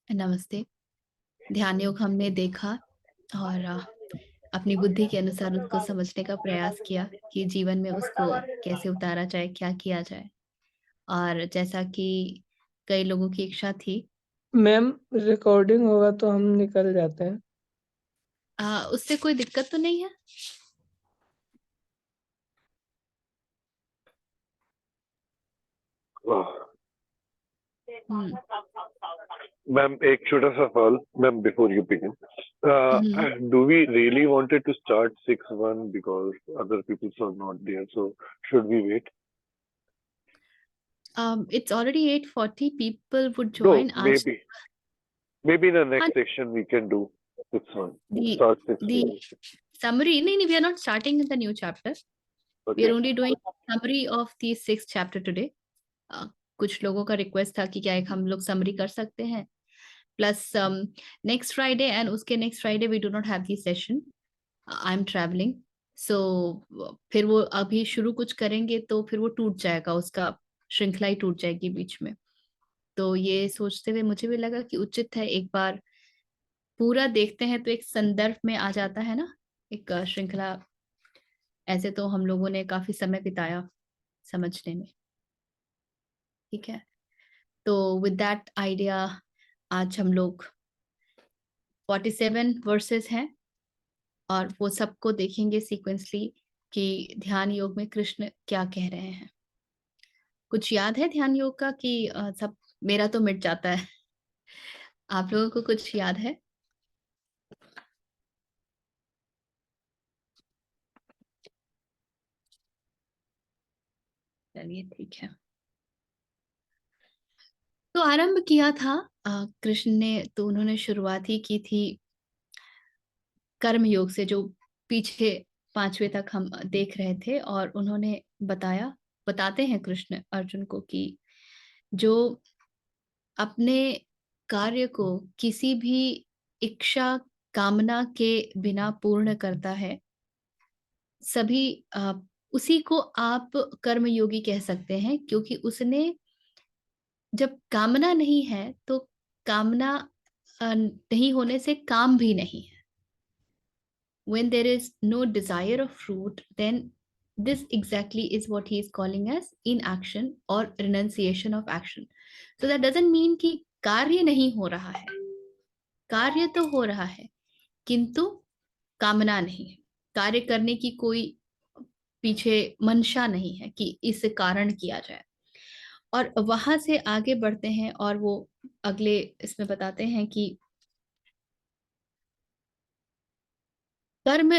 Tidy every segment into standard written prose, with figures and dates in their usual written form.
नमस्ते। ध्यान योग हमने देखा और अपनी बुद्धि के अनुसार उसको समझने का प्रयास किया कि जीवन में उसको कैसे उतारा जाए, क्या किया जाए। और जैसा कि कई लोगों की इच्छा थी, मैम, रिकॉर्डिंग होगा तो हम निकल जाते हैं। उससे कोई दिक्कत तो नहीं है? हुँ, मैम, एक छोटा सा सवाल ma'am, before you begin, hmm. do we really wanted to start 6-1 because other people are not there, so should we wait? It's already 8:40 people would No, join आज। maybe in the हाँ, next section we can do 6-1. the Start the 6-1. summary नहीं, we are not starting the new chapter. We are Okay. only doing summary of the 6th chapter today. अ, कुछ लोगों का request था कि क्या एक हम लोग समरी कर सकते हैं प्लस नेक्स्ट फ्राइडे एंड उसके next Friday we do not have the session. I am travelling, सो फिर वो अभी शुरू कुछ करेंगे तो फिर वो टूट जाएगा, उसका श्रृंखला ही टूट जाएगी बीच में। तो ये सोचते हुए मुझे भी लगा कि उचित है एक बार पूरा देखते हैं तो एक संदर्भ में आ जाता है ना, एक श्रृंखला। ऐसे तो हम लोगों ने काफी समय बिताया समझने में। ठीक है, तो विद दैट आइडिया आज हम लोग 47 वर्सेस हैं और वो सबको देखेंगे सीक्वेंसली कि ध्यान योग में कृष्ण क्या कह रहे हैं। कुछ याद है ध्यान योग का कि सब? मेरा तो मिट जाता है। आप लोगों को कुछ याद है? चलिए ठीक है। तो आरंभ किया था कृष्ण ने, तो उन्होंने शुरुआत ही की थी कर्म योग से, जो पीछे 5वें तक हम देख रहे थे। और उन्होंने बताते हैं कृष्ण अर्जुन को कि जो अपने कार्य को किसी भी इच्छा कामना के बिना पूर्ण करता है, सभी उसी को आप कर्मयोगी कह सकते हैं, क्योंकि उसने जब कामना नहीं है तो कामना नहीं होने से काम भी नहीं है। When there is no desire of fruit, then this exactly is what he is calling as inaction or renunciation of action. So that doesn't mean कि कार्य नहीं हो रहा है, कार्य तो हो रहा है किंतु कामना नहीं है, कार्य करने की कोई पीछे मंशा नहीं है कि इस कारण किया जाए। और वहां से आगे बढ़ते हैं और वो अगले इसमें बताते हैं कि कर्म,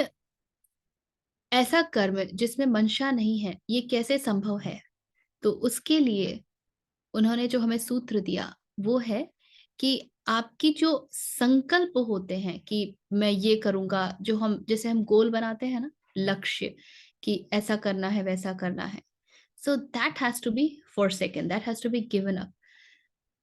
ऐसा कर्म जिसमें मंशा नहीं है, ये कैसे संभव है? तो उसके लिए उन्होंने जो हमें सूत्र दिया वो है कि आपकी जो संकल्प होते हैं कि मैं ये करूंगा, जो हम जैसे हम गोल बनाते हैं ना, लक्ष्य कि ऐसा करना है वैसा करना है, so that has to be forsaken, that has to be given up.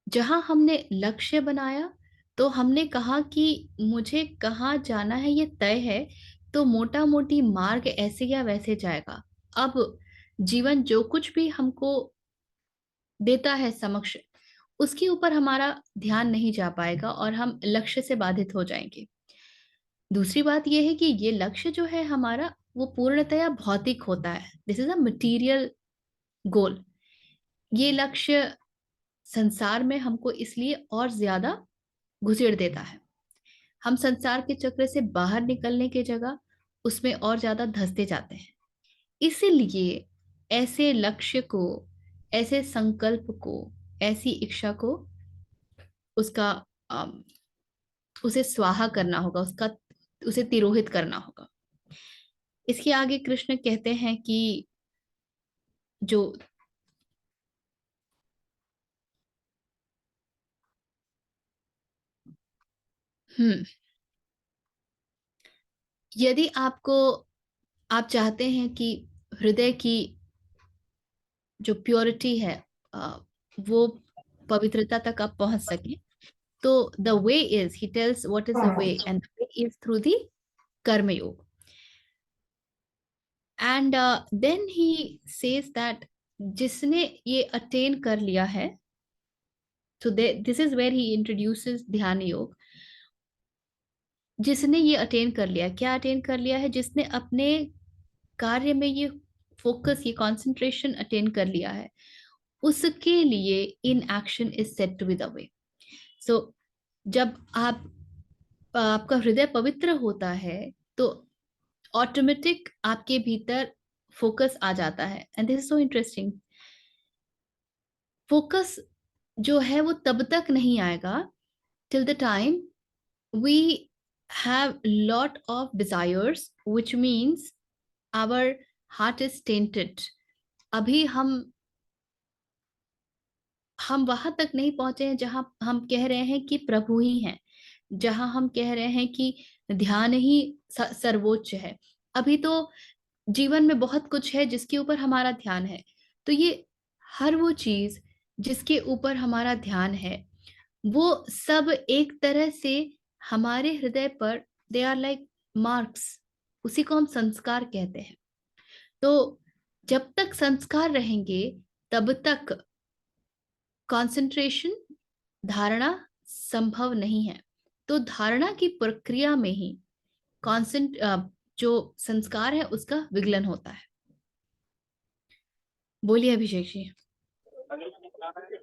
जहां हमने लक्ष्य बनाया तो हमने कहा कि मुझे कहाँ जाना है ये तय है, तो मोटा मोटी मार्ग ऐसे या वैसे जाएगा। अब जीवन जो कुछ भी हमको देता है समक्ष, उसके ऊपर हमारा ध्यान नहीं जा पाएगा और हम लक्ष्य से बाधित हो जाएंगे। दूसरी बात यह है कि ये लक्ष्य जो है हमारा, वो पूर्णतया भौतिक होता है। दिस इज अ मटीरियल गोल। ये लक्ष्य संसार में हमको इसलिए और ज्यादा घुसेड़ देता है। हम संसार के चक्र से बाहर निकलने की जगह उसमें और ज्यादा धंसते जाते हैं। इसीलिए ऐसे लक्ष्य को, ऐसे संकल्प को, ऐसी इच्छा को उसका अम, उसे स्वाहा करना होगा, उसका उसे तिरोहित करना होगा। इसके आगे कृष्ण कहते हैं कि जो हम्म यदि आप चाहते हैं कि हृदय की जो प्योरिटी है, अ, वो पवित्रता तक आप पहुंच सके, तो the way is, he tells what is the way, and the way is through the karma yoga. And then he says that जिसने ये अटेन कर लिया है, So this is where he introduces ध्यान योग. जिसने ये अटेन कर लिया, क्या अटेन कर लिया है? जिसने अपने कार्य में ये फोकस, ये कंसंट्रेशन अटेन कर लिया है, उसके लिए in action is set to be the way. सो जब आपका हृदय पवित्र होता है तो ऑटोमेटिक आपके भीतर फोकस आ जाता है. And this is so interesting. Focus जो है वो तब तक नहीं आएगा till the time we have lot of desires, which means our heart is tainted. अभी हम वहां तक नहीं पहुंचे हैं जहां हम कह रहे हैं कि प्रभु ही हैं, जहां हम कह रहे हैं कि ध्यान ही सर्वोच्च है. अभी तो जीवन में बहुत कुछ है जिसके ऊपर हमारा ध्यान है. तो ये हर वो चीज जिसके ऊपर हमारा ध्यान है, वो सब एक तरह से हमारे हृदय पर, दे आर लाइक मार्क्स. उसी को हम संस्कार कहते हैं. तो जब तक संस्कार रहेंगे तब तक कंसंट्रेशन, धारणा संभव नहीं है. तो धारणा की प्रक्रिया में ही जो संस्कार है उसका विगलन होता है. बोलिए अभिषेक जी.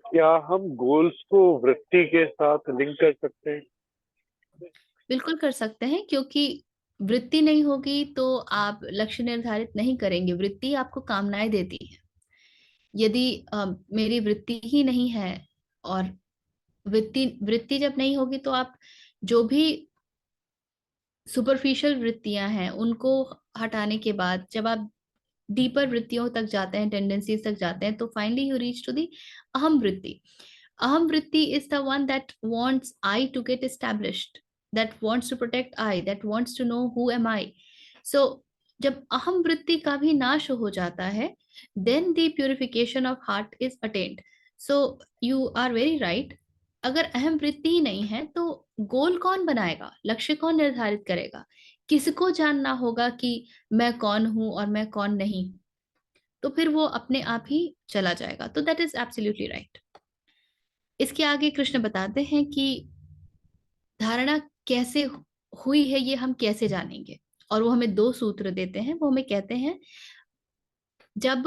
क्या हम गोल्स को वृत्ति के साथ लिंक कर सकते हैं? बिल्कुल कर सकते हैं, क्योंकि वृत्ति नहीं होगी तो आप लक्ष्य निर्धारित नहीं करेंगे. वृत्ति आपको कामनाएं देती है. यदि मेरी वृत्ति ही नहीं है, और वृत्ति जब नहीं होगी तो आप जो भी सुपरफिशियल वृत्तियां हैं उनको हटाने के बाद जब आप डीपर वृत्तियों तक जाते हैं, टेंडेंसीज तक जाते हैं, तो finally you reach to the aham vritti. Aham vritti is the one that wants I to get established, that wants to protect I, that wants to know who am I. So जब अहम वृत्ति का भी नाश हो जाता है, then the purification of heart is attained. So you are very right. अगर अहम वृत्ति ही नहीं है तो गोल कौन बनाएगा, लक्ष्य कौन निर्धारित करेगा? किसको जानना होगा कि मैं कौन हूं और मैं कौन नहीं हूं? तो फिर वो अपने आप ही चला जाएगा. तो दैट इज एब्सोल्युटली राइट. इसके आगे कृष्ण बताते हैं कि धारणा कैसे हुई है, ये हम कैसे जानेंगे. और वो हमें 2 सूत्र देते हैं. वो हमें कहते हैं, जब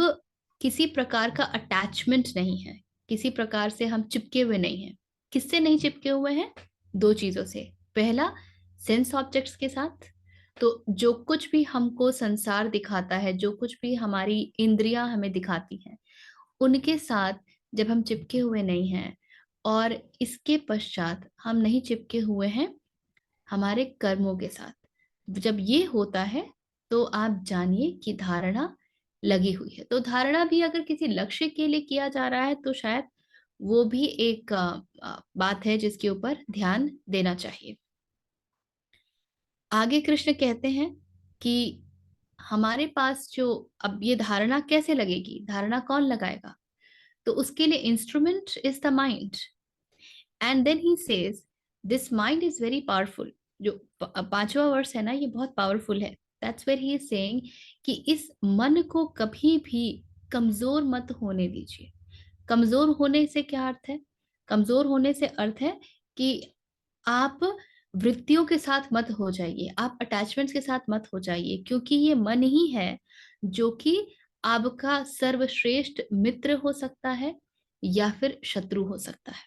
किसी प्रकार का अटैचमेंट नहीं है, किसी प्रकार से हम चिपके हुए नहीं हैं. किससे नहीं चिपके हुए हैं? 2 चीजों से. पहला, सेंस ऑब्जेक्ट्स के साथ. तो जो कुछ भी हमको संसार दिखाता है, जो कुछ भी हमारी इंद्रियां हमें दिखाती हैं, उनके साथ जब हम चिपके हुए नहीं हैं. और इसके पश्चात हम नहीं चिपके हुए हैं हमारे कर्मों के साथ. जब ये होता है तो आप जानिए कि धारणा लगी हुई है. तो धारणा भी अगर किसी लक्ष्य के लिए किया जा रहा है तो शायद वो भी एक बात है जिसके ऊपर ध्यान देना चाहिए. आगे कृष्ण कहते हैं कि हमारे पास जो, अब ये धारणा कैसे लगेगी, धारणा कौन लगाएगा? तो उसके लिए instrument is the mind. And then he says this mind is very powerful. जो 5वां वर्ष है ना, ये बहुत पावरफुल है. That's where he is saying कि इस मन को कभी भी कमजोर मत होने दीजिए. कमजोर होने से क्या अर्थ है? कमजोर होने से अर्थ है कि आप वृत्तियों के साथ मत हो जाइए, आप अटैचमेंट्स के साथ मत हो जाइए, क्योंकि ये मन ही है जो कि आपका सर्वश्रेष्ठ मित्र हो सकता है या फिर शत्रु हो सकता है.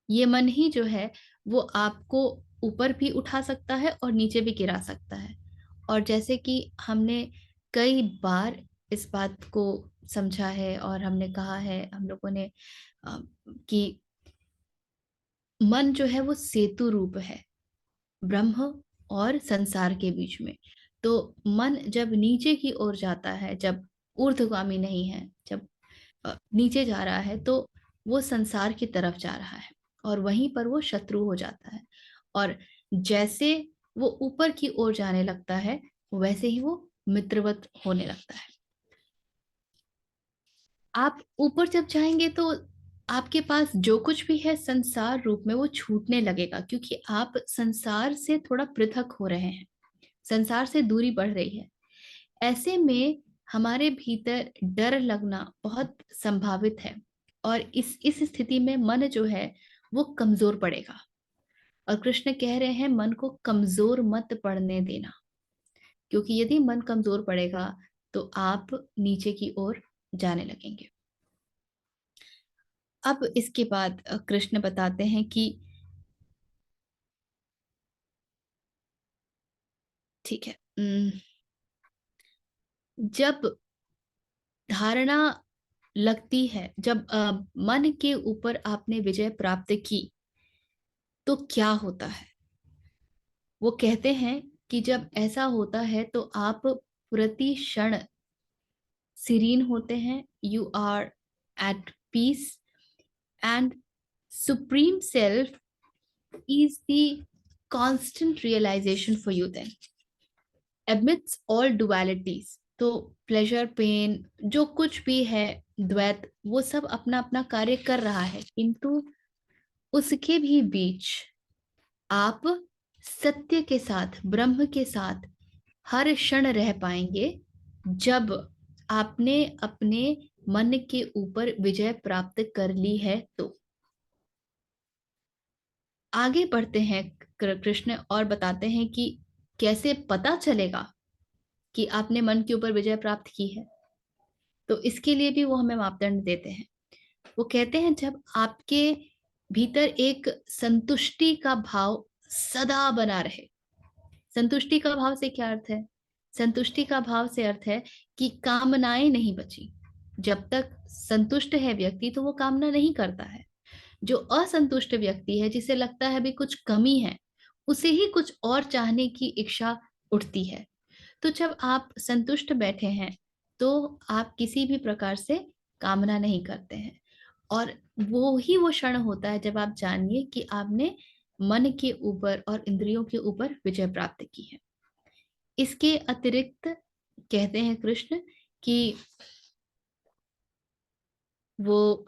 ये मन ही जो है वो आपको ऊपर भी उठा सकता है और नीचे भी गिरा सकता है. और जैसे कि हमने कई बार इस बात को समझा है और हमने कहा है हम लोगों ने कि मन जो है वो सेतु रूप है ब्रह्म और संसार के बीच में. तो मन जब नीचे की ओर जाता है, जब ऊर्ध्वगामी नहीं है, जब नीचे जा रहा है, तो वो संसार की तरफ जा रहा है और वहीं पर वो शत्रु हो जाता है. और जैसे वो ऊपर की ओर जाने लगता है वैसे ही वो मित्रवत होने लगता है. आप ऊपर जब जाएंगे तो आपके पास जो कुछ भी है संसार रूप में वो छूटने लगेगा, क्योंकि आप संसार से थोड़ा पृथक हो रहे हैं, संसार से दूरी बढ़ रही है. ऐसे में हमारे भीतर डर लगना बहुत संभावित है. और इस स्थिति में मन जो है वो कमजोर पड़ेगा। और कृष्ण कह रहे हैं मन को कमजोर मत पड़ने देना, क्योंकि यदि मन कमजोर पड़ेगा तो आप नीचे की ओर जाने लगेंगे। अब इसके बाद कृष्ण बताते हैं कि ठीक है, जब धारणा लगती है, जब मन के ऊपर आपने विजय प्राप्त की तो क्या होता है। वो कहते हैं कि जब ऐसा होता है तो आप प्रति क्षण सीरीन होते हैं, you are at peace, and supreme self is the constant realization for you then amidst all dualities। तो प्लेजर पेन जो कुछ भी है, द्वैत, वो सब अपना अपना कार्य कर रहा है, किंतु उसके भी बीच आप सत्य के साथ, ब्रह्म के साथ हर क्षण रह पाएंगे जब आपने अपने मन के ऊपर विजय प्राप्त कर ली है। तो आगे बढ़ते हैं कृष्ण और बताते हैं कि कैसे पता चलेगा कि आपने मन के ऊपर विजय प्राप्त की है। तो इसके लिए भी वो हमें मापदंड देते हैं। वो कहते हैं जब आपके भीतर एक संतुष्टि का भाव सदा बना रहे। संतुष्टि का भाव से क्या अर्थ है? संतुष्टि का भाव से अर्थ है कि कामनाएं नहीं बची। जब तक संतुष्ट है व्यक्ति तो वो कामना नहीं करता है। जो असंतुष्ट व्यक्ति है, जिसे लगता है भी कुछ कमी है, उसे ही कुछ और चाहने की इच्छा उठती है। तो जब आप संतुष्ट बैठे हैं तो आप किसी भी प्रकार से कामना नहीं करते हैं, और वो ही वो क्षण होता है जब आप जानिए कि आपने मन के ऊपर और इंद्रियों के ऊपर विजय प्राप्त की है। इसके अतिरिक्त कहते हैं कृष्ण कि वो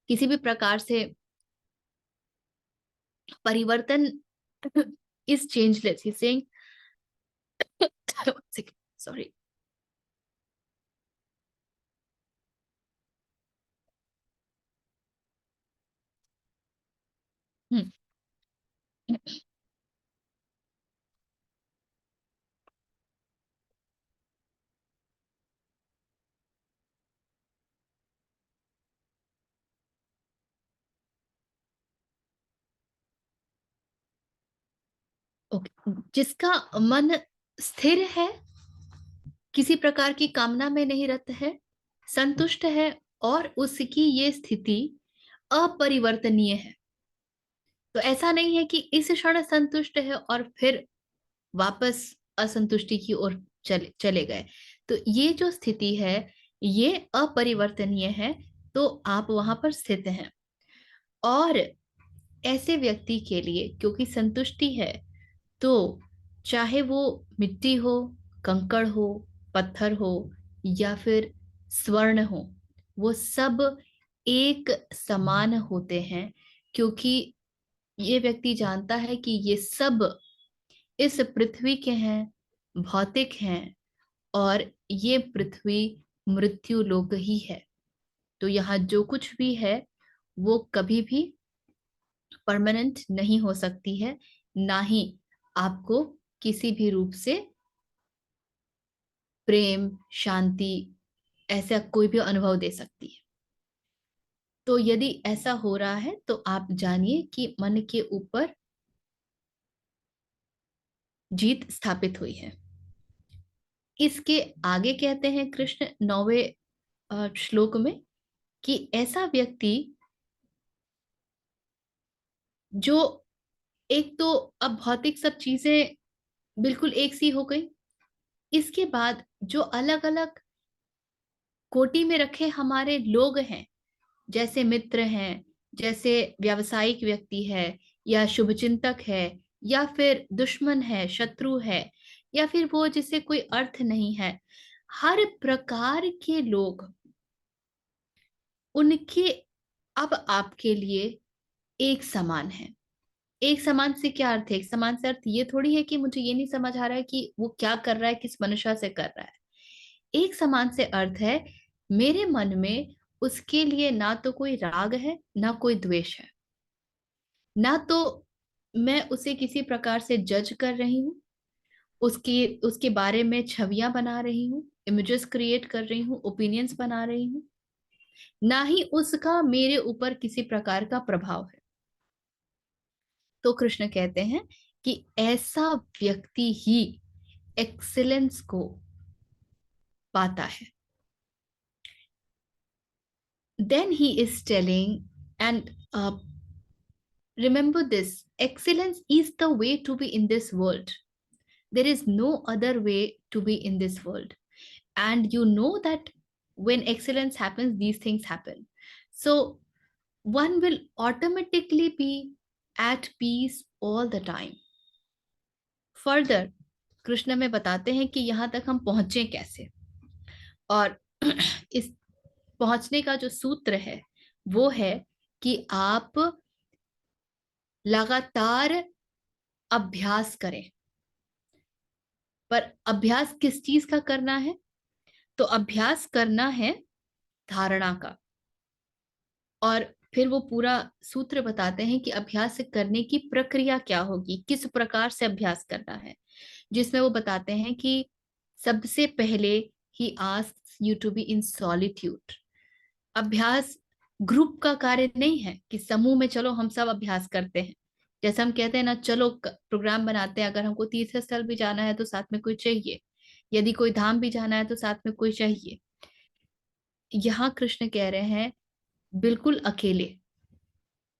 किसी भी प्रकार से परिवर्तन is changeless, he saying sorry. Okay, जिसका मन स्थिर है, किसी प्रकार की कामना में नहीं रत है, संतुष्ट है, और उसकी ये स्थिति अपरिवर्तनीय है। तो ऐसा नहीं है कि इस क्षण संतुष्ट है और फिर वापस असंतुष्टि की ओर चले गए। तो ये जो स्थिति है ये अपरिवर्तनीय है, तो आप वहां पर स्थित हैं। और ऐसे व्यक्ति के लिए क्योंकि संतुष्टि है, तो चाहे वो मिट्टी हो, कंकड़ हो, पत्थर हो, या फिर स्वर्ण हो, वो सब एक समान होते हैं, क्योंकि ये व्यक्ति जानता है कि ये सब इस पृथ्वी के हैं, भौतिक हैं, और ये पृथ्वी मृत्यु लोक ही है। तो यहाँ जो कुछ भी है वो कभी भी परमानेंट नहीं हो सकती है, ना ही आपको किसी भी रूप से प्रेम, शांति, ऐसा कोई भी अनुभव दे सकती है। तो यदि ऐसा हो रहा है तो आप जानिए कि मन के ऊपर जीत स्थापित हुई है। इसके आगे कहते हैं कृष्ण 9वें श्लोक में कि ऐसा व्यक्ति जो, एक तो अब भौतिक सब चीजें बिल्कुल एक सी हो गई, इसके बाद जो अलग अलग कोटि में रखे हमारे लोग हैं, जैसे मित्र हैं, जैसे व्यावसायिक व्यक्ति है, या शुभचिंतक है, या फिर दुश्मन है, शत्रु है, या फिर वो जिसे कोई अर्थ नहीं है, हर प्रकार के लोग, उनके अब आपके लिए एक समान है। एक समान से क्या अर्थ है? एक समान से अर्थ ये थोड़ी है कि मुझे ये नहीं समझ आ रहा है कि वो क्या कर रहा है, किस मनुष्य से कर रहा है। एक समान से अर्थ है मेरे मन में उसके लिए ना तो कोई राग है ना कोई द्वेष है, ना तो मैं उसे किसी प्रकार से जज कर रही हूँ, उसके उसके बारे में छवियां बना रही हूँ, इमेजेस क्रिएट कर रही हूँ, ओपिनियंस बना रही हूँ, ना ही उसका मेरे ऊपर किसी प्रकार का प्रभाव है। तो कृष्ण कहते हैं कि ऐसा व्यक्ति ही एक्सीलेंस को पाता है। Then he is telling and remember this, excellence is the way to be in this world. There is no other way to be in this world, and you know that when excellence happens these things happen. So one will automatically be at peace all the time. Further, Krishna में बताते हैं कि यहाँ तक हम पहुंचे कैसे, और इस पहुंचने का जो सूत्र है वो है कि आप लगातार अभ्यास करें। पर अभ्यास किस चीज का करना है? तो अभ्यास करना है धारणा का। और फिर वो पूरा सूत्र बताते हैं कि अभ्यास करने की प्रक्रिया क्या होगी, किस प्रकार से अभ्यास करना है, जिसमें वो बताते हैं कि सबसे पहले he asks you to be in solitude. अभ्यास ग्रुप का कार्य नहीं है कि समूह में चलो हम सब अभ्यास करते हैं। जैसे हम कहते हैं ना, चलो प्रोग्राम बनाते हैं, अगर हमको तीर्थ स्थल भी जाना है तो साथ में कोई चाहिए, यदि कोई धाम भी जाना है तो साथ में कोई चाहिए। यहाँ कृष्ण कह रहे हैं बिल्कुल अकेले।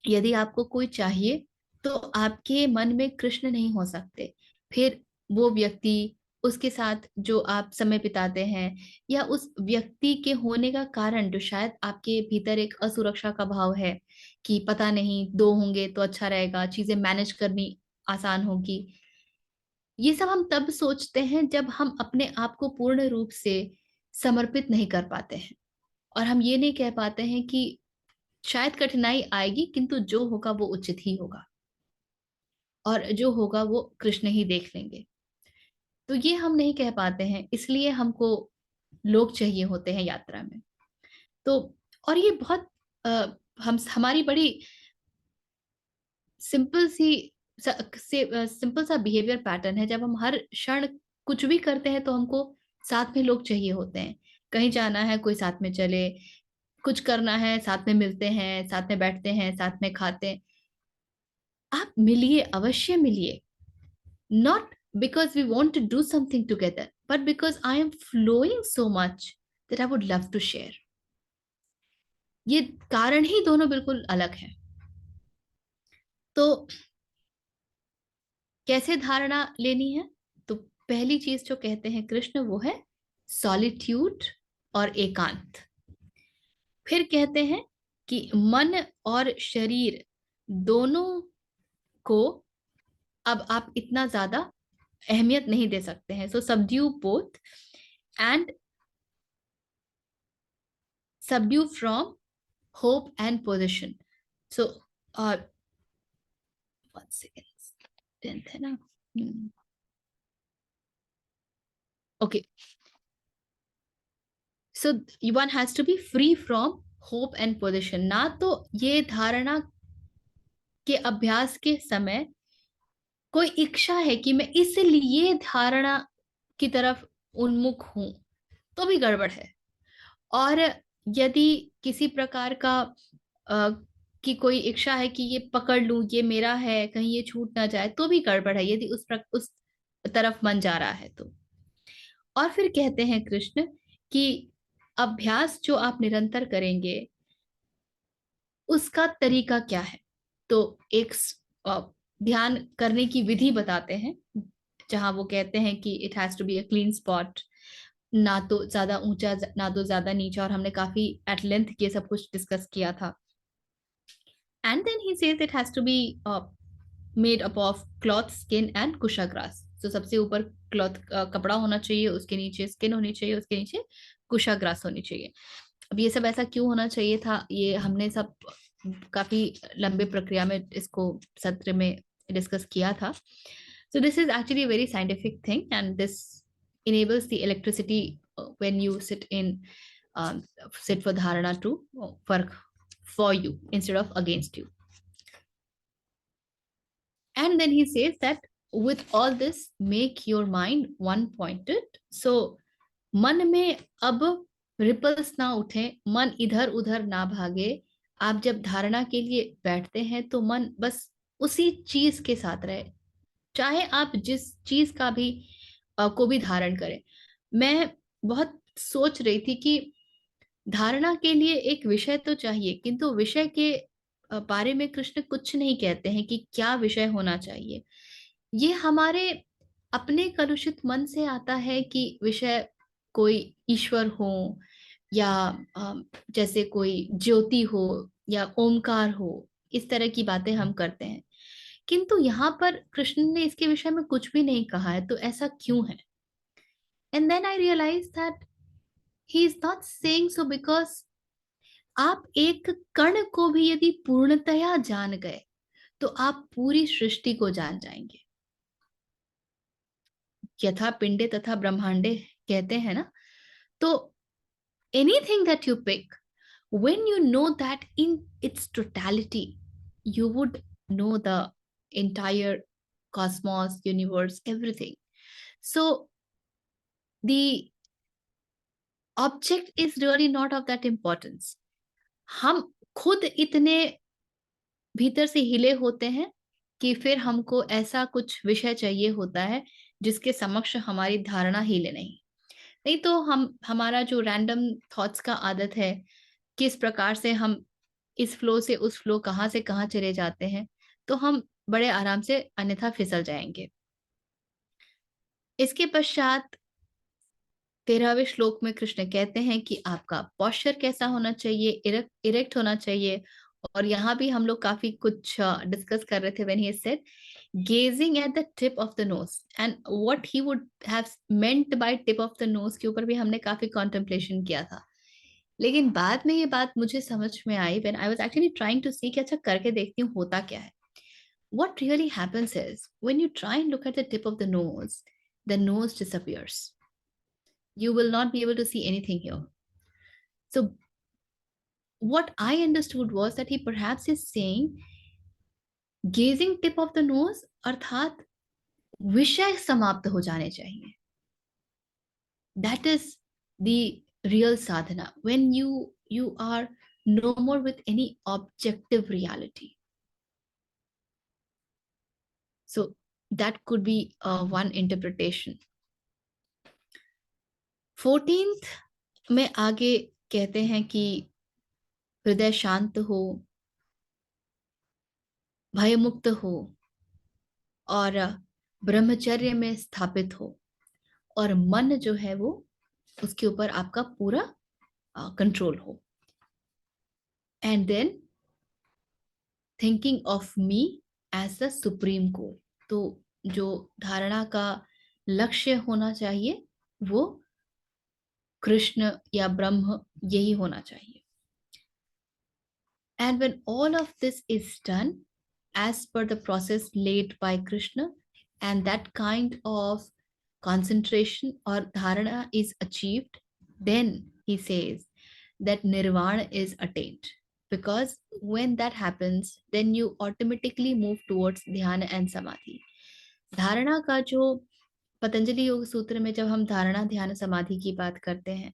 यदि आपको कोई चाहिए तो आपके मन में कृष्ण नहीं हो सकते। फिर वो व्यक्ति, उसके साथ जो आप समय बिताते हैं, या उस व्यक्ति के होने का कारण जो शायद आपके भीतर एक असुरक्षा का भाव है कि पता नहीं दो होंगे तो अच्छा रहेगा, चीजें मैनेज करनी आसान होगी, ये सब हम तब सोचते हैं जब हम अपने आप को पूर्ण रूप से समर्पित नहीं कर पाते हैं, और हम ये नहीं कह पाते हैं कि शायद कठिनाई आएगी किंतु जो होगा वो उचित ही होगा, और जो होगा वो कृष्ण ही देख लेंगे। तो ये हम नहीं कह पाते हैं, इसलिए हमको लोग चाहिए होते हैं यात्रा में। तो और ये बहुत हम हमारी बड़ी सिंपल सी सिंपल सा बिहेवियर पैटर्न है। जब हम हर क्षण कुछ भी करते हैं तो हमको साथ में लोग चाहिए होते हैं। कहीं जाना है कोई साथ में चले, कुछ करना है साथ में मिलते हैं, साथ में बैठते हैं, साथ में खाते हैं। आप मिलिए, अवश्य मिलिए, not because we want to do something together, but because I am flowing so much that I would love to share. ये कारण ही दोनों बिल्कुल अलग है। तो कैसे धारणा लेनी है? तो पहली चीज जो कहते हैं कृष्ण वो है सॉलिट्यूड और एकांत। फिर कहते हैं कि मन और शरीर दोनों को अब आप इतना ज्यादा अहमियत नहीं दे सकते हैं। सो subdue both and subdue from hope and position. So 1 second, 10th है ना? Okay, so one has to B free from hope and position. ना तो ये धारणा के अभ्यास के समय कोई इच्छा है कि मैं इसलिए धारणा की तरफ उन्मुख हूं, तो भी गड़बड़ है। और यदि किसी प्रकार का कि कोई इच्छा है कि ये पकड़ लूं, ये मेरा है, कहीं ये छूट ना जाए, तो भी गड़बड़ है, यदि उस तरफ मन जा रहा है तो। और फिर कहते हैं कृष्ण कि अभ्यास जो आप निरंतर करेंगे उसका तरीका क्या है। तो एक ध्यान करने की विधि बताते हैं, जहां वो कहते हैं कि it has to be a clean spot, ना तो ज्यादा ऊंचा ना तो ज्यादा नीचा, और हमने काफी एट लेंथ ये सब कुछ डिस्कस किया था। And then he says it has to be made up of cloth, skin and कुशाग्रास। तो सबसे ऊपर क्लॉथ कपड़ा होना चाहिए, उसके नीचे स्किन होनी चाहिए, उसके नीचे कुशाग्रास होनी चाहिए। अब ये सब ऐसा क्यों होना चाहिए था, ये हमने सब काफी लंबे प्रक्रिया में इसको सत्र में डिस्कस किया था. So this is actually a very scientific thing, and this enables the electricity when you sit for dharana to work for you instead of against you. And then he says that with all this, make your mind one pointed. So मन में अब ripples ना उठे, मन इधर उधर ना भागे. आप जब धारणा के लिए बैठते हैं तो मन बस उसी चीज के साथ रहे, चाहे आप जिस चीज का भी को भी धारण करें. मैं बहुत सोच रही थी कि धारणा के लिए एक विषय तो चाहिए, किंतु विषय के बारे में कृष्ण कुछ नहीं कहते हैं कि क्या विषय होना चाहिए. ये हमारे अपने कलुषित मन से आता है कि विषय कोई ईश्वर हो, या जैसे कोई ज्योति हो या ओमकार हो, इस तरह की बातें हम करते हैं. किंतु यहाँ पर कृष्ण ने इसके विषय में कुछ भी नहीं कहा है, तो ऐसा क्यों है? And then I realise that he is not saying so because आप एक कण को भी यदि पूर्णतया जान गए तो आप पूरी सृष्टि को जान जाएंगे. यथा पिंडे तथा ब्रह्मांडे कहते हैं ना. तो anything that you pick, when you know that in its totality, you would know the entire cosmos, universe, everything. So the object is really not of that importance. हम खुद इतने भीतर से हिले होते हैं कि फिर हमको ऐसा कुछ विषय चाहिए होता है जिसके समक्ष हमारी धारणा हिले नहीं तो हमारा जो रैंडम थॉट्स का आदत है, किस प्रकार से हम इस फ्लो से उस फ्लो कहाँ से कहाँ चले जाते हैं, तो हम बड़े आराम से अन्यथा फिसल जाएंगे. इसके पश्चात 13वें श्लोक में कृष्ण कहते हैं कि आपका पोस्चर कैसा होना चाहिए, इरेक्ट होना चाहिए. और यहाँ भी हम लोग काफी कुछ डिस्कस कर रहे थे when he said gazing at the tip of the nose, and what he would have meant by tip of the nose के ऊपर भी हमने काफी contemplation किया था. लेकिन बाद में ये बात मुझे समझ में आई when I was actually trying to see कि अच्छा करके देखती हूँ होता क्या है. What really happens is when you try and look at the tip of the nose disappears. You will not be able to see anything here. So what I understood was that he perhaps is saying gazing tip of the nose अर्थात विषय समाप्त हो जाने चाहिए. That is the real sadhana, when you are no more with any objective reality. So that could be one interpretation. 14th में आगे कहते हैं कि हृदय शांत हो, भयमुक्त हो और ब्रह्मचर्य में स्थापित हो, और मन जो है वो उसके ऊपर आपका पूरा कंट्रोल हो. And than thinking of me as the supreme गोल. तो जो धारणा का लक्ष्य होना चाहिए वो कृष्ण या ब्रह्म यही होना चाहिए. And when all of this is done as per the process laid by Krishna, and that kind of concentration or dharana is achieved, then he says that nirvana is attained. Because when that happens, then you automatically move towards dhyana and samadhi. धारणा का जो पतंजलि योग सूत्र में जब हम धारणा ध्यान समाधि की बात करते हैं,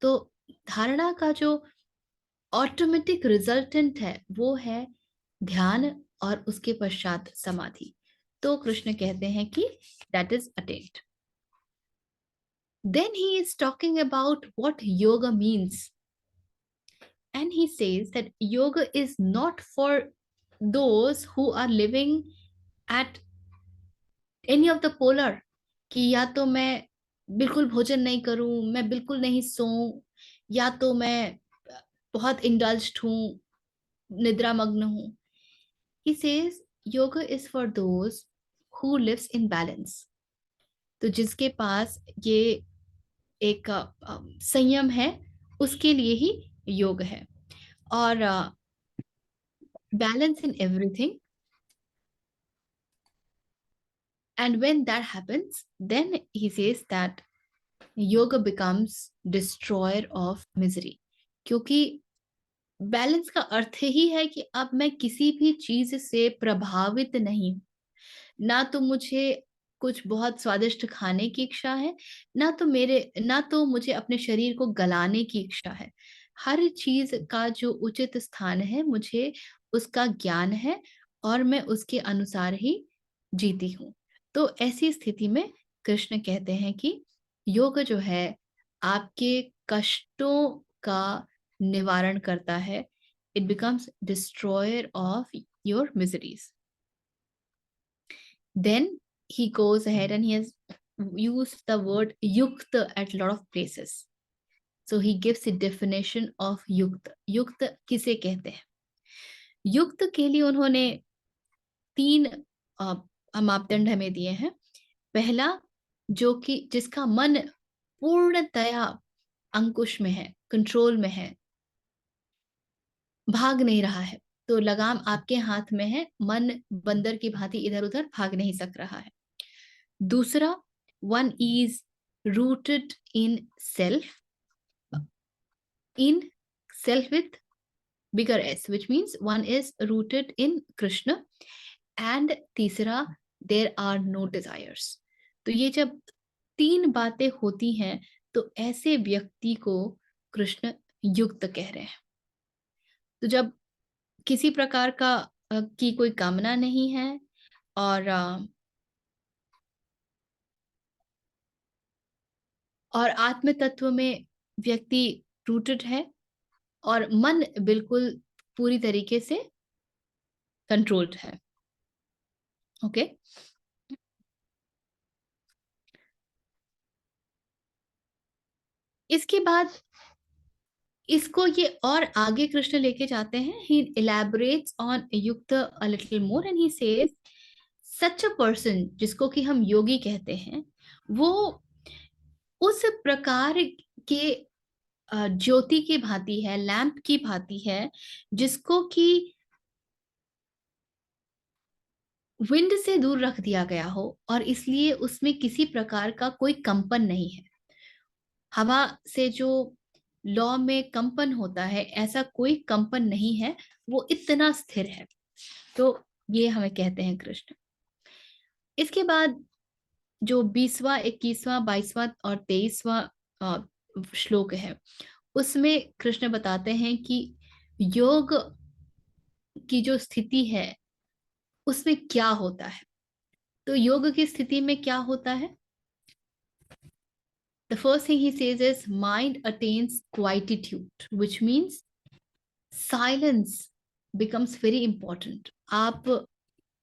तो धारणा का जो ऑटोमेटिक रिजल्टेंट है वो है ध्यान और उसके पश्चात समाधि. तो कृष्ण कहते हैं कि that is attained. Then he is talking about what yoga means, and he says that yoga is not for those who are living at any of the polar, कि या तो मैं बिल्कुल भोजन नहीं करूं, मैं बिल्कुल नहीं सोऊं, या तो मैं बहुत इंडल्ज्ड हूं, निद्रा मग्न हूं. He says yoga is for those who lives in balance. तो जिसके पास ये एक संयम है उसके लिए ही योग है. और balance in everything, And when that happens, then he says that yoga becomes destroyer of misery. क्योंकि बैलेंस का अर्थ ही है कि अब मैं किसी भी चीज से प्रभावित नहीं हूं। ना तो मुझे कुछ बहुत स्वादिष्ट खाने की इच्छा है, ना तो मुझे अपने शरीर को गलाने की इच्छा है। हर चीज का जो उचित स्थान है, मुझे उसका ज्ञान है और मैं उसके अनुसार ही जीती हूँ। तो ऐसी स्थिति में कृष्ण कहते हैं कि योग जो है आपके कष्टों का निवारण करता है। It becomes destroyer of your miseries. Then he goes ahead and he has used the word yukta at a lot of places. So he gives a definition of yukta. युक्त किसे कहते हैं? युक्त के लिए उन्होंने 3 मापदंड हमें दिए हैं। पहला, जो कि जिसका मन पूर्णतया अंकुश में है, कंट्रोल में है, भाग नहीं रहा है। तो लगाम आपके हाथ में है, मन बंदर की भांति इधर उधर भाग नहीं सक रहा है। दूसरा, one is rooted in self with bigger S, which means one is rooted in Krishna. And तीसरा, there are no desires. तो ये जब 3 बातें होती हैं तो ऐसे व्यक्ति को कृष्ण युक्त कह रहे हैं। तो जब किसी प्रकार का की कोई कामना नहीं है और आत्म तत्व में व्यक्ति रूटेड है और मन बिल्कुल पूरी तरीके से कंट्रोल्ड है। ओके, इसके बाद इसको ये और आगे कृष्ण लेके जाते हैं। ही इलैबोरेट्स ऑन युक्त a little more and he says such a person, जिसको कि हम योगी कहते हैं, वो उस प्रकार के ज्योति की भांति है, लैंप की भांति है, जिसको कि विंड से दूर रख दिया गया हो और इसलिए उसमें किसी प्रकार का कोई कंपन नहीं है। हवा से जो लॉ में कंपन होता है, ऐसा कोई कंपन नहीं है, वो इतना स्थिर है। तो ये हमें कहते हैं कृष्ण। इसके बाद जो 20वां, 21वां, 22वां और 23वां श्लोक है, उसमें कृष्ण बताते हैं कि योग की जो स्थिति है उसमें क्या होता है। तो योग की स्थिति में क्या होता है? The first thing he says is mind attains quietude, which means silence becomes very important.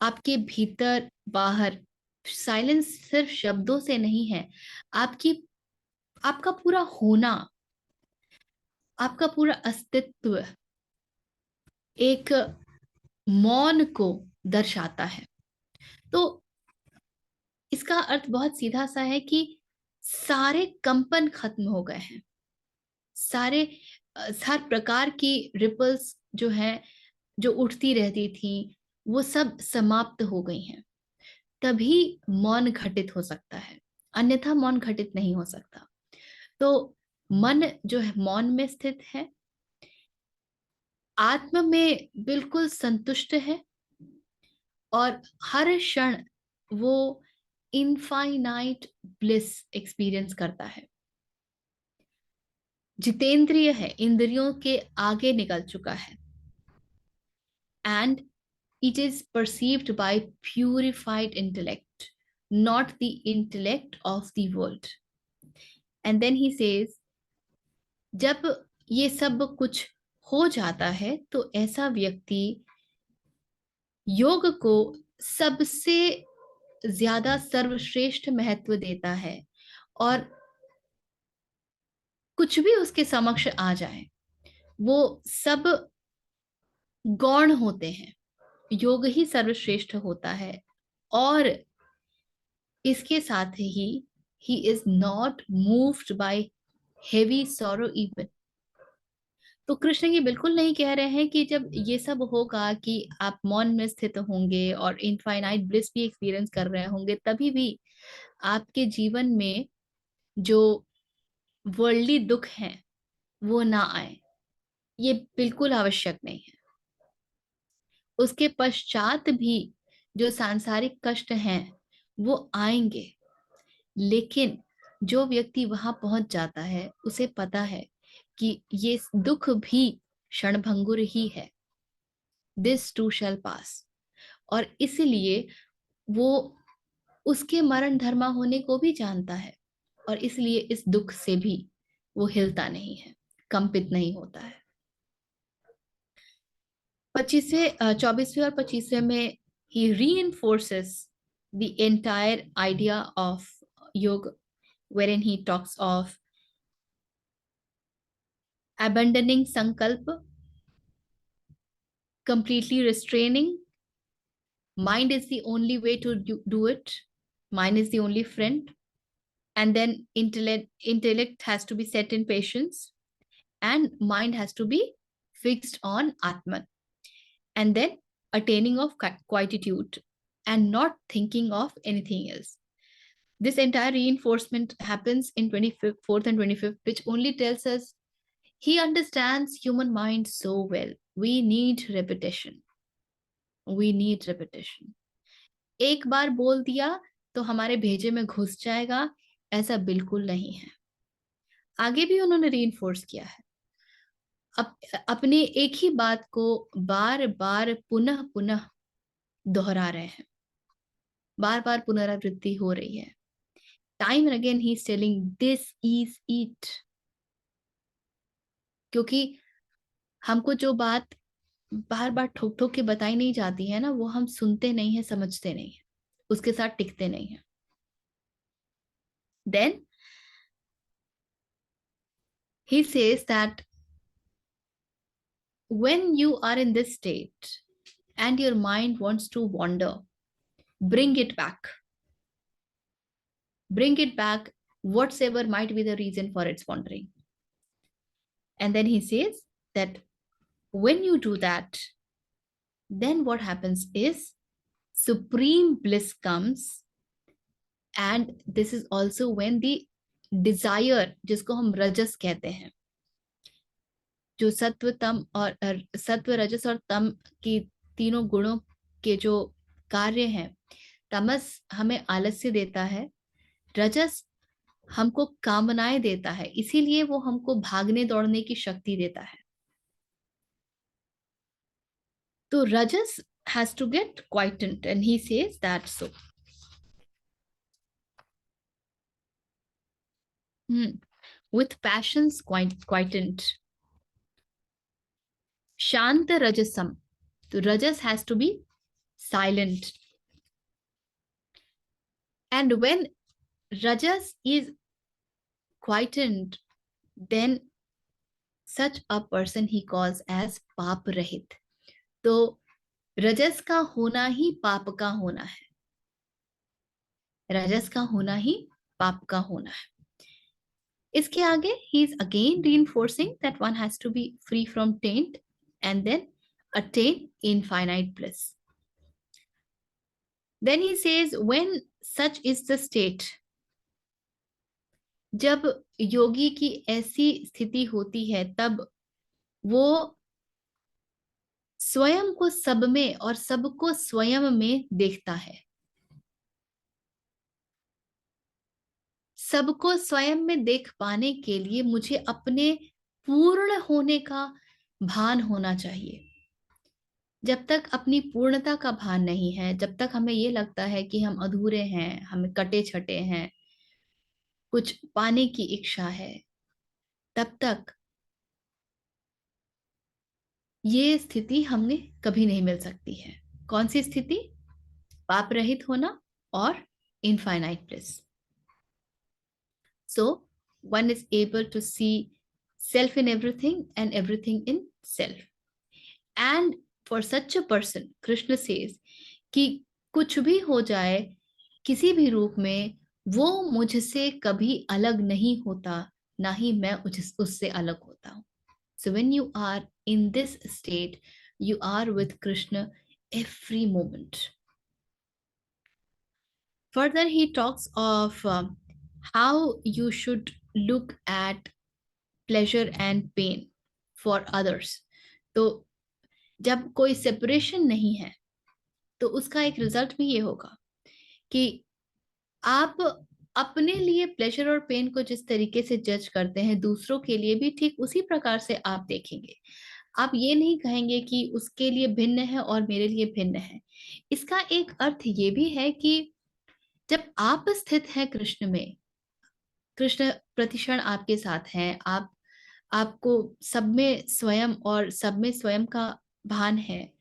आपके भीतर बाहर साइलेंस सिर्फ शब्दों से नहीं है, आपका पूरा होना, आपका पूरा अस्तित्व एक मौन को दर्शाता है। तो इसका अर्थ बहुत सीधा सा है कि सारे कंपन खत्म हो गए हैं, हर प्रकार की रिपल्स जो है, जो उठती रहती थी, वो सब समाप्त हो गई हैं। तभी मौन घटित हो सकता है, अन्यथा मौन घटित नहीं हो सकता। तो मन जो है मौन में स्थित है, आत्म में बिल्कुल संतुष्ट है और हर क्षण वो इनफाइनाइट ब्लिस एक्सपीरियंस करता है। जितेंद्रिय है, इंद्रियों के आगे निकल चुका है। And it is perceived by purified intellect, not the intellect of the world. And then he says, जब ये सब कुछ हो जाता है तो ऐसा व्यक्ति योग को सबसे ज्यादा सर्वश्रेष्ठ महत्व देता है और कुछ भी उसके समक्ष आ जाए वो सब गौण होते हैं, योग ही सर्वश्रेष्ठ होता है। और इसके साथ ही he is not moved by heavy sorrow even. तो कृष्ण ये बिल्कुल नहीं कह रहे हैं कि जब ये सब होगा कि आप मौन में स्थित होंगे और इनफाइनाइट ब्लिस भी एक्सपीरियंस कर रहे होंगे, तभी भी आपके जीवन में जो वर्ल्डली दुख हैं वो ना आए। ये बिल्कुल आवश्यक नहीं है। उसके पश्चात भी जो सांसारिक कष्ट हैं वो आएंगे, लेकिन जो व्यक्ति वहां पहुंच जाता है उसे पता है कि ये दुख भी क्षणभंगुर ही है, दिस टू शैल पास। और इसलिए वो उसके मरण धर्मा होने को भी जानता है, और इसलिए इस दुख से भी वो हिलता नहीं है, कंपित नहीं होता है। 24वें और 25वें में he reinforces the entire idea of yoga, wherein he talks of abandoning sankalpa, completely restraining. Mind is the only way to do it. Mind is the only friend. And then intellect has to be set in patience, and mind has to be fixed on Atman. And then attaining of quietude and not thinking of anything else. This entire reinforcement happens in 24th and 25th, which only tells us he understands human mind so well. We need repetition. We need repetition. एक बार बोल दिया तो हमारे भेजे में घुस जाएगा, ऐसा बिल्कुल नहीं है। आगे भी उन्होंने रीइंफोर्स किया है। अपने एक ही बात को बार बार पुनः पुनः दोहरा रहे हैं, बार बार पुनरावृत्ति हो रही है। Time and again he is telling this is it. क्योंकि हमको जो बात बार बार ठोक ठोक के बताई नहीं जाती है ना, वो हम सुनते नहीं है, समझते नहीं है, उसके साथ टिकते नहीं है। Then he says that when you are in this state and your mind wants to wander, bring it back. Bring it back, whatever might be the reason for its wandering. And then he says that when you do that, then what happens is supreme bliss comes. And this is also when the desire, जिसको हम रजस कहते हैं, जो सत्व रजस और तम की तीनों गुणों के जो कार्य हैं, तमस हमें आलस्य देता है, रजस हमको कामनाएं देता है, इसीलिए वो हमको भागने दौड़ने की शक्ति देता है। तो रजस has to get quietened, and he says that so. With passions quietened. Shanta rajasam. So rajas has to be silent. And when rajas is quietened, then such a person he calls as पाप रहित. तो रजस का होना ही पाप का होना है, रजस का होना ही पाप का होना है। इसके आगे he is again reinforcing that one has to be free from taint and then attain infinite bliss. Then he says when such is the state, जब योगी की ऐसी स्थिति होती है तब वो स्वयं को सब में और सबको स्वयं में देखता है। सबको स्वयं में देख पाने के लिए मुझे अपने पूर्ण होने का भान होना चाहिए। जब तक अपनी पूर्णता का भान नहीं है, जब तक हमें ये लगता है कि हम अधूरे हैं, हमें कटे छटे हैं, कुछ पाने की इच्छा है, तब तक ये स्थिति हमें कभी नहीं मिल सकती है। कौन सी स्थिति? पाप रहित होना और infinite bliss. So one is able to see self in everything and everything in self. And for such a person, Krishna says कि कुछ भी हो जाए किसी भी रूप में, वो मुझसे कभी अलग नहीं होता, ना ही मैं उससे अलग होता हूं। So when you are in this state, you are with Krishna every moment. Further, he talks of how you should look at pleasure and pain for others. तो जब कोई सेपरेशन नहीं है तो उसका एक रिजल्ट भी ये होगा कि आप अपने लिए प्लेजर और पेन को जिस तरीके से जज करते हैं, दूसरों के लिए भी ठीक उसी प्रकार से आप देखेंगे। आप ये नहीं कहेंगे कि उसके लिए भिन्न है और मेरे लिए भिन्न है। इसका एक अर्थ ये भी है कि जब आप स्थित हैं कृष्ण में, कृष्ण प्रतिक्षण आपके साथ हैं, आपको सब में स्वयं और सब में स्वयं का भान है,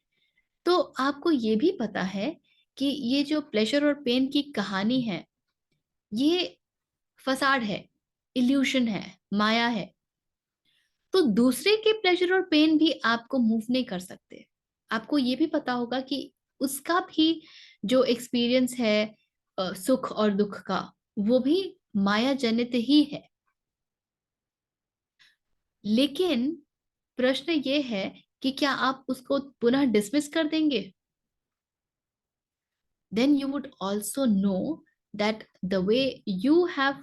तो आपको ये भी पता है कि ये जो प्लेजर और पेन की कहानी है, ये फसाड है, इल्यूशन है, माया है। तो दूसरे के प्लेजर और पेन भी आपको मूव नहीं कर सकते। आपको ये भी पता होगा कि उसका भी जो एक्सपीरियंस है सुख और दुख का, वो भी माया जनित ही है। लेकिन प्रश्न ये है कि क्या आप उसको पुनः डिसमिस कर देंगे? Then you would also know that the way you have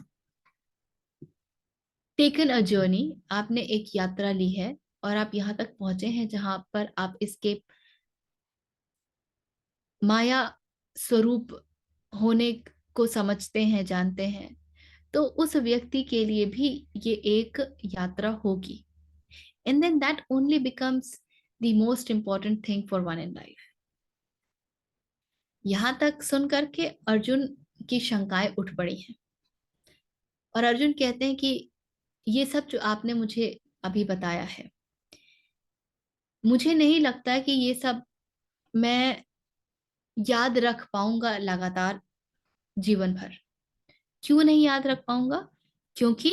taken a journey, आपने एक यात्रा ली है और आप यहाँ तक पहुंचे हैं जहां पर आप इसके माया स्वरूप होने को समझते हैं, जानते हैं, तो उस व्यक्ति के लिए भी ये एक यात्रा होगी। And then that only becomes the most important thing for one in life. यहां तक सुन करके अर्जुन की शंकाएं उठ पड़ी हैं और अर्जुन कहते हैं कि ये सब जो आपने मुझे अभी बताया है, मुझे नहीं लगता कि ये सब मैं याद रख पाऊंगा लगातार जीवन भर। क्यों नहीं याद रख पाऊंगा? क्योंकि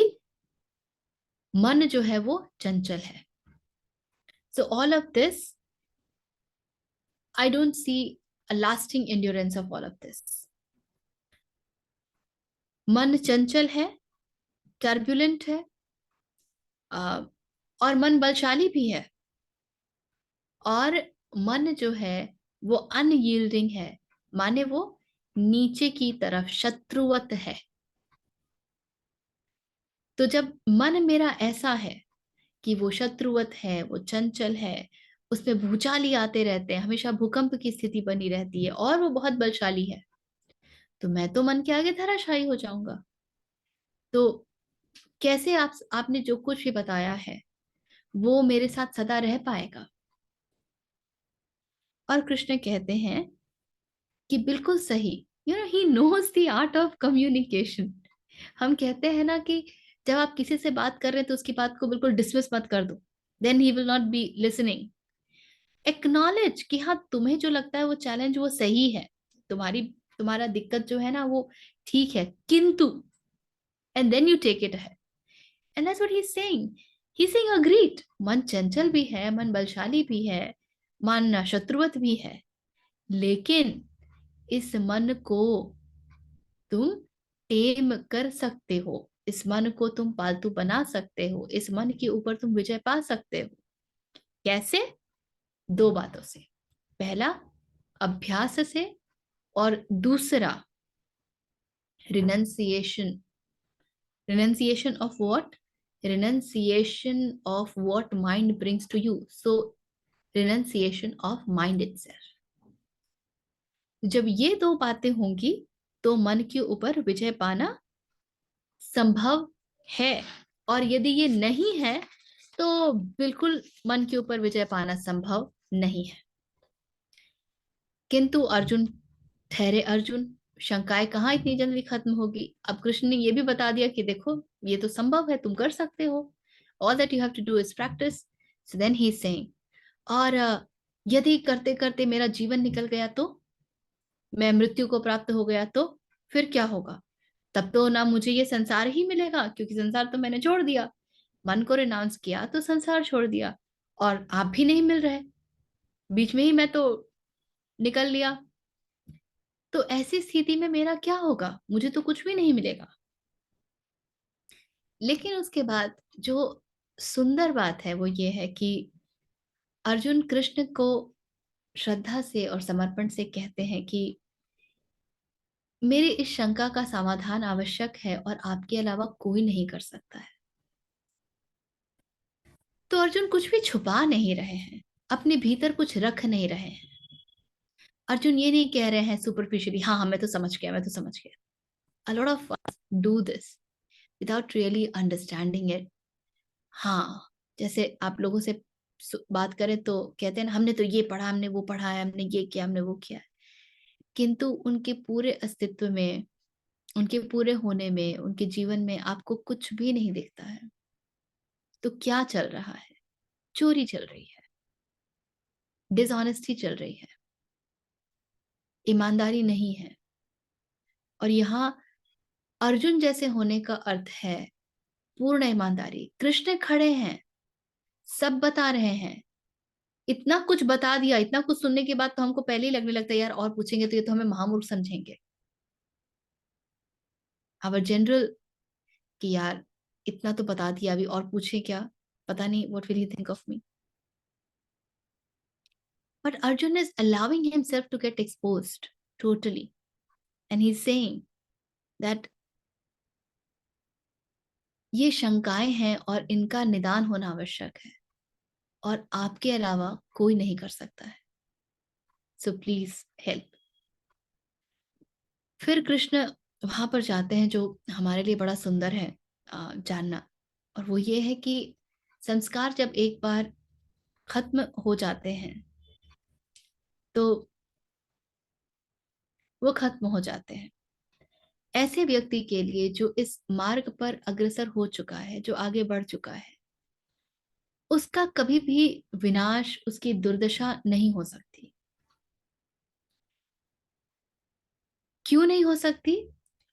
मन जो है वो चंचल है। So all of this, I don't see a lasting endurance of all of this. मन चंचल है, टर्बुलेंट है, और मन बलशाली भी है, और मन जो है वो अनयील्डिंग है, माने वो नीचे की तरफ शत्रुवत है। तो जब मन मेरा ऐसा है कि वो शत्रुवत है, वो चंचल है, उसमें भूचाल ही आते रहते हैं, हमेशा भूकंप की स्थिति बनी रहती है, और वो बहुत बलशाली है, तो मैं तो मन के आगे धराशायी हो जाऊंगा। तो कैसे आपने जो कुछ भी बताया है वो मेरे साथ सदा रह पाएगा? और कृष्ण कहते हैं कि बिल्कुल सही, he knows the art of communication. हम कहते हैं ना कि जब आप किसी से बात कर रहे हैं तो उसकी बात को बिल्कुल डिसमिस मत कर दो, then he will not be listening. Acknowledge कि हाँ, तुम्हें जो लगता है वो चैलेंज वो सही है, तुम्हारा दिक्कत जो है ना वो ठीक है, किंतु, and then you take it ahead. And that's what he is saying. He is saying agreed, मन चंचल भी है, मन बलशाली भी है, मन शत्रुवत भी है, लेकिन इस मन को तुम टेम कर सकते हो, इस मन को तुम पालतू बना सकते हो, इस मन के ऊपर तुम विजय पा सकते हो। कैसे? दो बातों से। पहला, अभ्यास से, और दूसरा, renunciation. Renunciation of what? Renunciation of what mind brings to you. So renunciation of mind itself. जब ये दो बातें होंगी तो मन के ऊपर विजय पाना संभव है, और यदि ये नहीं है तो बिल्कुल मन के ऊपर विजय पाना संभव नहीं है। किंतु अर्जुन ठहरे अर्जुन, शंकाएं कहाँ इतनी जल्दी खत्म होगी? अब कृष्ण ने ये भी बता दिया कि देखो ये तो संभव है, तुम कर सकते हो, all that you have to do is practice. So then he is saying, और यदि करते करते मेरा जीवन निकल गया, तो मैं मृत्यु को प्राप्त हो गया, तो फिर क्या होगा? तब तो ना मुझे ये संसार ही मिलेगा, क्योंकि संसार तो मैंने छोड़ दिया, मन को रिनाउंस किया तो संसार छोड़ दिया, और आप भी नहीं मिल रहे, बीच में ही मैं तो निकल लिया। तो ऐसी स्थिति में मेरा क्या होगा? मुझे तो कुछ भी नहीं मिलेगा। लेकिन उसके बाद जो सुंदर बात है वो ये है कि अर्जुन कृष्ण को श्रद्धा से और समर्पण से कहते हैं कि मेरी इस शंका का समाधान आवश्यक है और आपके अलावा कोई नहीं कर सकता है। तो अर्जुन कुछ भी छुपा नहीं रहे हैं, अपने भीतर कुछ रख नहीं रहे हैं। अर्जुन ये नहीं कह रहे हैं सुपरफिशियली, हाँ हाँ मैं तो समझ गया, मैं तो समझ गया। A lot of us do this without really understanding it. हाँ, जैसे आप लोगों से बात करें तो कहते हैं ना, हमने तो ये पढ़ा, हमने वो पढ़ा है, हमने ये किया, हमने वो किया है, किंतु उनके पूरे अस्तित्व में, उनके पूरे होने में, उनके जीवन में आपको कुछ भी नहीं दिखता है। तो क्या चल रहा है? चोरी चल रही है, डिसऑनेस्टी चल रही है, ईमानदारी नहीं है। और यहाँ अर्जुन जैसे होने का अर्थ है पूर्ण ईमानदारी। कृष्ण खड़े हैं, सब बता रहे हैं, इतना कुछ बता दिया, इतना कुछ सुनने के बाद तो हमको पहले ही लगने लगता है यार और पूछेंगे तो ये तो हमें महामूर्ख समझेंगे। आवर जनरल कि यार इतना तो बता दिया, अभी और पूछे क्या, पता नहीं what will he think of me. But Arjun is allowing himself to get exposed totally and he is saying that ये शंकाएं हैं और इनका निदान होना आवश्यक है और आपके अलावा कोई नहीं कर सकता है, सो प्लीज हेल्प। फिर कृष्ण वहां पर जाते हैं जो हमारे लिए बड़ा सुंदर है जानना, और वो ये है कि संस्कार जब एक बार खत्म हो जाते हैं तो वो खत्म हो जाते हैं। ऐसे व्यक्ति के लिए जो इस मार्ग पर अग्रसर हो चुका है, जो आगे बढ़ चुका है, उसका कभी भी विनाश, उसकी दुर्दशा नहीं हो सकती। क्यों नहीं हो सकती?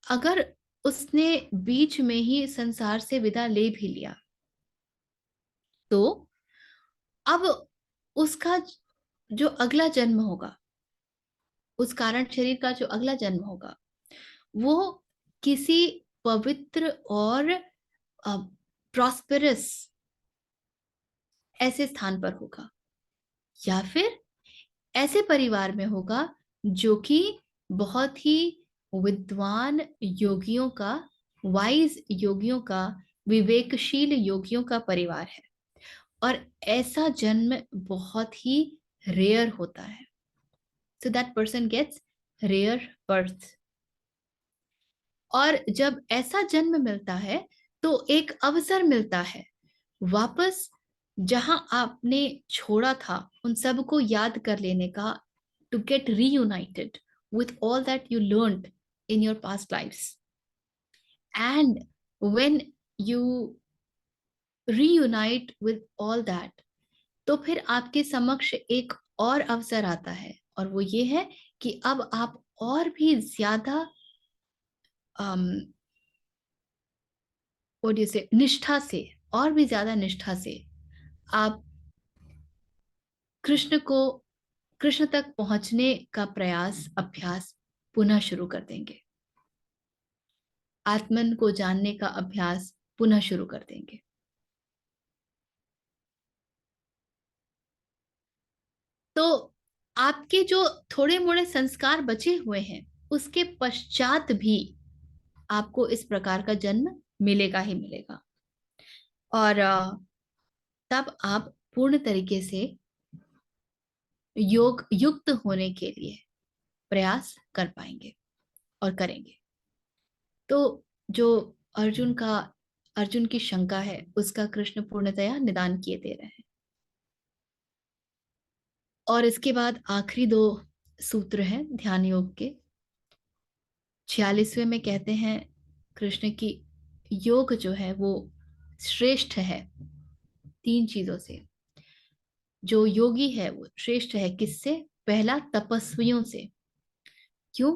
अगर उसने बीच में ही संसार से विदा ले भी लिया तो अब उसका जो अगला जन्म होगा, उस कारण शरीर का जो अगला जन्म होगा, वो किसी पवित्र और प्रॉस्पेरस ऐसे स्थान पर होगा, या फिर ऐसे परिवार में होगा जो कि बहुत ही विद्वान योगियों का, वाइज योगियों का, विवेकशील योगियों का परिवार है। और ऐसा जन्म बहुत ही रेयर होता है, so that person gets rare birth. और जब ऐसा जन्म मिलता है तो एक अवसर मिलता है वापस जहां आपने छोड़ा था उन सबको याद कर लेने का, to get reunited with all that you learned in your past lives. And when you reunite with all that, तो फिर आपके समक्ष एक और अवसर आता है, और वो ये है कि अब आप और भी ज्यादा निष्ठा से, और भी ज्यादा निष्ठा से आप कृष्ण को, कृष्ण तक पहुंचने का प्रयास, अभ्यास पुनः शुरू कर देंगे। आत्मन को जानने का अभ्यास पुनः शुरू कर देंगे। तो आपके जो थोड़े मोड़े संस्कार बचे हुए हैं उसके पश्चात भी आपको इस प्रकार का जन्म मिलेगा ही मिलेगा, और तब आप पूर्ण तरीके से योग युक्त होने के लिए प्रयास कर पाएंगे और करेंगे। तो जो अर्जुन का, अर्जुन की शंका है उसका कृष्ण पूर्णतया निदान किए दे रहे हैं। और इसके बाद आखिरी दो सूत्र हैं ध्यान योग के। 46वें में कहते हैं कृष्ण की योग जो है वो श्रेष्ठ है तीन चीजों से। जो योगी है वो श्रेष्ठ है किससे? पहला तपस्वियों से। क्यों?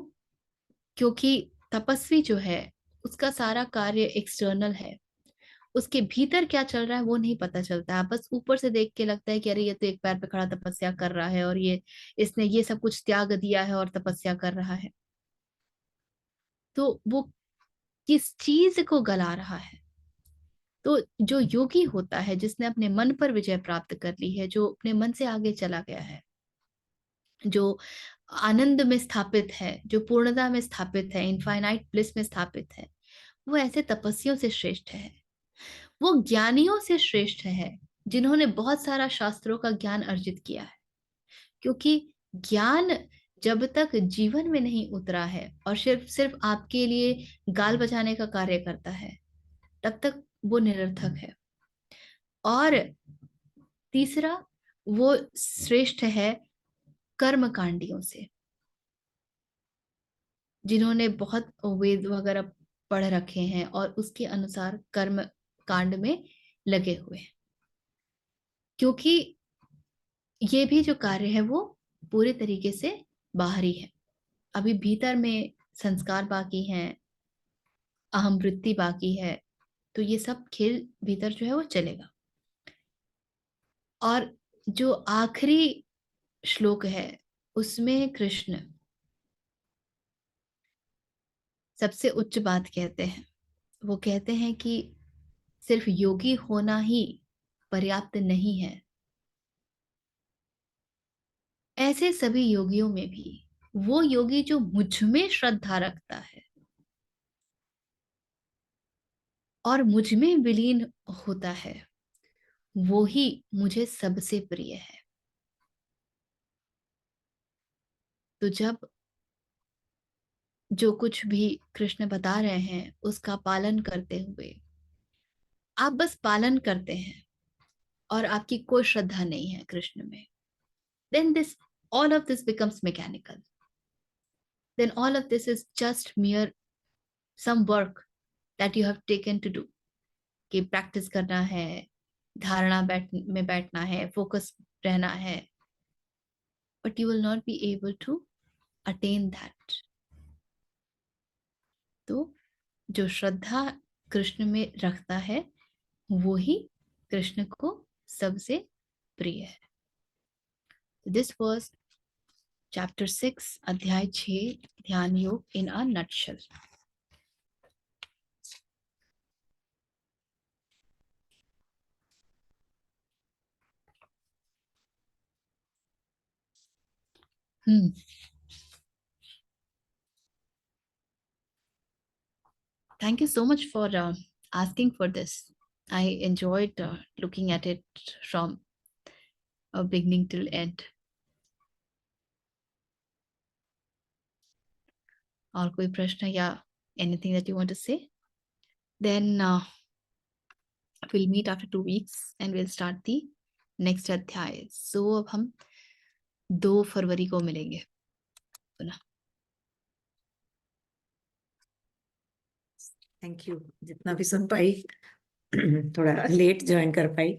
क्योंकि तपस्वी जो है उसका सारा कार्य एक्सटर्नल है, उसके भीतर क्या चल रहा है वो नहीं पता चलता है। बस ऊपर से देख के लगता है कि अरे ये तो एक पैर पे खड़ा तपस्या कर रहा है और ये, इसने ये सब कुछ त्याग दिया है और तपस्या कर रहा है। तो वो किस चीज को गला रहा है? तो जो योगी होता है, जिसने अपने मन पर विजय प्राप्त कर ली है, जो अपने मन से आगे चला गया है, जो आनंद में स्थापित है, जो पूर्णता में स्थापित है, इनफाइनाइट ब्लिस में स्थापित है, वो ऐसे तपस्वियों से श्रेष्ठ है, वो ज्ञानियों से श्रेष्ठ है, जिन्होंने बहुत सारा शास्त्रों का ज्ञान अर्जित किया है। क्योंकि ज्ञान जब तक जीवन में नहीं उतरा है और सिर्फ सिर्फ आपके लिए गाल बजाने का कार्य करता है, तब तक वो निरर्थक है। और तीसरा, वो श्रेष्ठ है कर्म कांडियों से, जिन्होंने बहुत वेद वगैरह पढ़ रखे हैं और उसके अनुसार कर्म कांड में लगे हुए हैं। क्योंकि ये भी जो कार्य है वो पूरे तरीके से बाहरी है, अभी भीतर में संस्कार बाकी हैं, अहम वृत्ति बाकी है, तो ये सब खेल भीतर जो है वो चलेगा। और जो आखिरी श्लोक है उसमें कृष्ण सबसे उच्च बात कहते हैं। वो कहते हैं कि सिर्फ योगी होना ही पर्याप्त नहीं है, ऐसे सभी योगियों में भी वो योगी जो मुझ में श्रद्धा रखता है और मुझ में विलीन होता है, वो ही मुझे सबसे प्रिय है। तो जब जो कुछ भी कृष्ण बता रहे हैं उसका पालन करते हुए आप बस पालन करते हैं और आपकी कोई श्रद्धा नहीं है कृष्ण में, then this all of this becomes mechanical, then all of this is just mere some work that you have taken to do, कि प्रैक्टिस करना है, धारणा में बैठना है, फोकस रहना है, but you will not be able to attain that। तो जो श्रद्धा कृष्ण में रखता है वो ही कृष्ण को सबसे प्रिय है। दिस वाज चैप्टर 6 अध्याय 6 ध्यान योग इन a nutshell. Thank you so much for asking for this. I enjoyed looking at it from beginning till end. और कोई प्रश्न या anything that you want to say? Then we'll meet after 2 weeks and we'll start the next अध्याय। So अब हम 2 फरवरी को मिलेंगे पुनः। थैंक यू, जितना भी सुन पाई। थोड़ा लेट ज्वाइन कर पाई,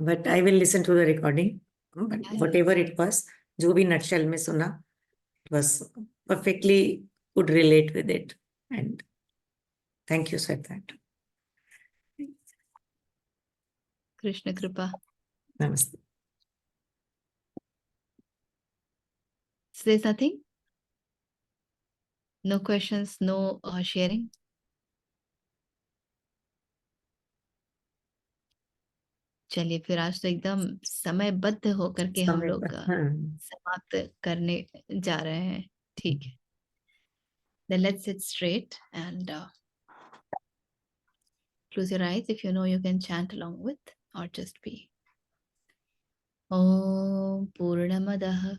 but I will listen to the recording. But what ever it was, जो भी नटशेल में सुना बस perfectly could relate with it, and thank you for that. Krishna कृपा। नमस्ते। So there's nothing? No questions, no sharing? चलिए फिर आज तो एकदम समयबद्ध होकर के हम लोग समाप्त करने जा रहे हैं। ठीक है, then let's sit straight and close your eyes. If you know, you can chant along with or just be. Om Purnamadah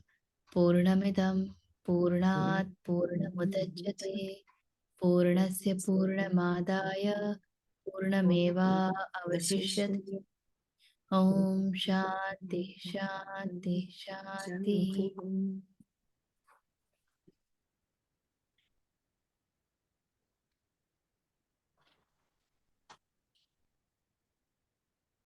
Purnamidam Purnat Purnamudachyate Purnasya Purnamadaya Purnameva Avashishyate। Om Shanti Shanti Shanti।